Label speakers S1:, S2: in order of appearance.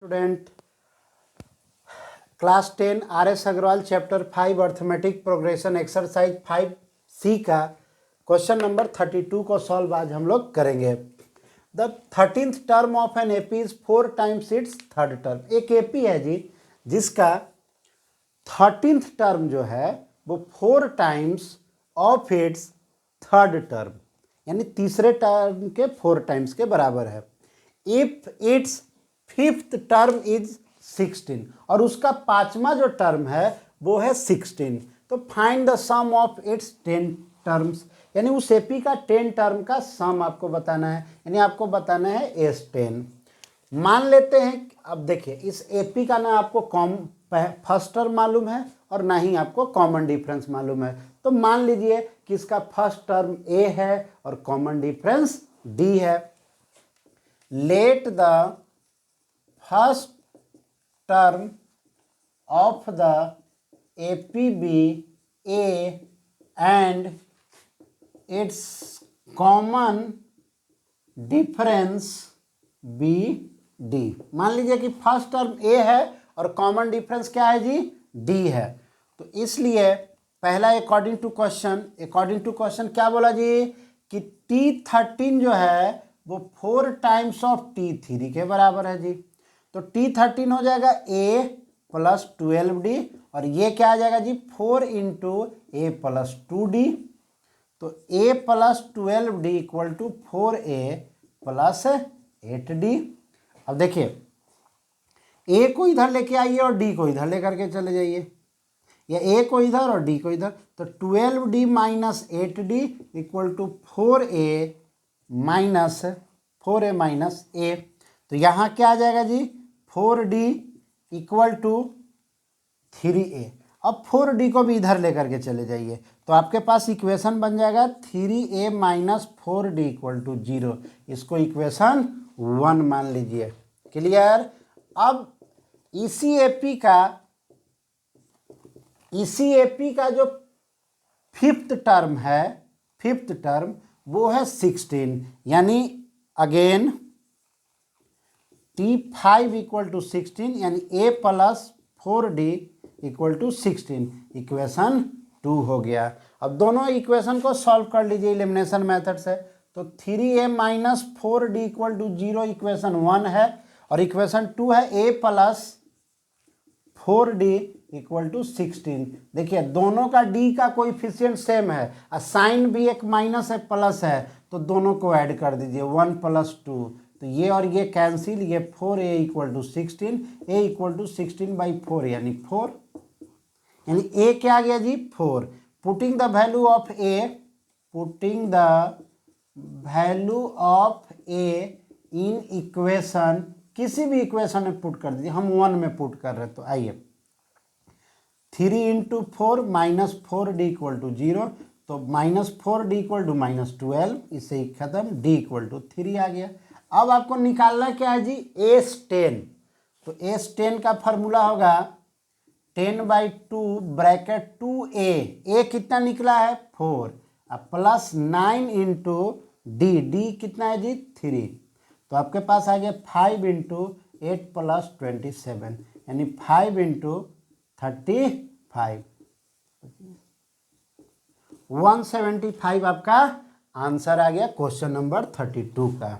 S1: Student, class 10 RS Agarwal chapter 5 arithmetic progression exercise 5C का question number 32 को solve आज हम लोग करेंगे। The 13th term of an AP is 4 times it's third term. एक AP है जी जिसका 13th टर्म जो है वो 4 times of its third term यानी तीसरे टर्म के 4 टाइम्स के बराबर है। If it's 5th term is 16 और उसका 5वां जो टर्म है वो है 16, तो find the sum of its 10 terms, यानी उस एपी का 10 टर्म का सम आपको बताना है, यानी आपको बताना है S10। मान लेते हैं, अब देखिए इस एपी का ना आपको फर्स्ट टर्म मालूम है और ना ही आपको कॉमन डिफरेंस मालूम है, तो मान लीजिए कि इसका फर्स्ट टर्म A है और कॉमन डिफरेंस D है। Let the first term of the AP be A and its common difference be D। मान लीजिए कि फर्स्ट टर्म A है और कॉमन डिफरेंस क्या है जी, D है, तो इसलिए पहला अकॉर्डिंग टू क्वेश्चन क्या बोला जी कि T13 जो है वो 4 टाइम्स ऑफ T3 के बराबर है जी, तो T13 हो जाएगा A प्लस 12D और ये क्या आ जाएगा जी 4 इंटू A प्लस 2D, तो A plus 12D equal to 4A plus 8D। अब देखिए A को इधर लेके आइए और D को इधर लेकर के चले जाइए, या A को इधर और D को इधर, तो 12D minus 8D equal to 4A minus A, तो यहाँ क्या आ जाएगा जी 4D इक्वल टू 3A। अब 4D को भी इधर लेकर के चले जाइए, तो आपके पास इक्वेशन बन जाएगा 3A minus 4D equal to 0, इसको इक्वेशन 1 मान लीजिए। क्लियर। अब इसी एपी का जो फिफ्थ टर्म है, फिफ्थ टर्म वो है 16, यानी अगेन T5 इक्वल टू 16 यानी A plus 4D equal to 16, equation 2 हो गया। अब दोनों इक्वेशन को सॉल्व कर लीजिए एलिमिनेशन मेथड से, तो 3A minus 4D equal to 0 equation 1 है और इक्वेशन 2 है A plus 4D equal to 16। देखिए दोनों का D का कोएफिशिएंट सेम है, साइन भी एक माइनस है प्लस है, तो दोनों को ऐड कर दीजिए 1 प्लस 2, तो ये और ये कैंसिल, ये 4A equal to 16, A equal to 16 by 4 यानी 4, यानी A क्या आ गया जी 4। Putting the value of A in equation, किसी भी इक्वेशन में पुट कर दीजिए, हम 1 में पुट कर रहे हैं, तो आइए 3 into 4 minus 4D equal to 0, तो minus 4D equal to minus 12, इससे ही खत्म, D इक्वल टू 3 आ गया। अब आपको निकालना क्या है जी S10, तो S10 का फॉर्मूला होगा 10 बाई 2 ब्रैकेट 2A, A कितना निकला है 4, अब प्लस 9 इंटू D कितना है जी 3, तो आपके पास आ गया 5 इंटू 8 प्लस 27 यानी 5 इंटू 35, 175 आपका आंसर आ गया क्वेश्चन नंबर 32 का।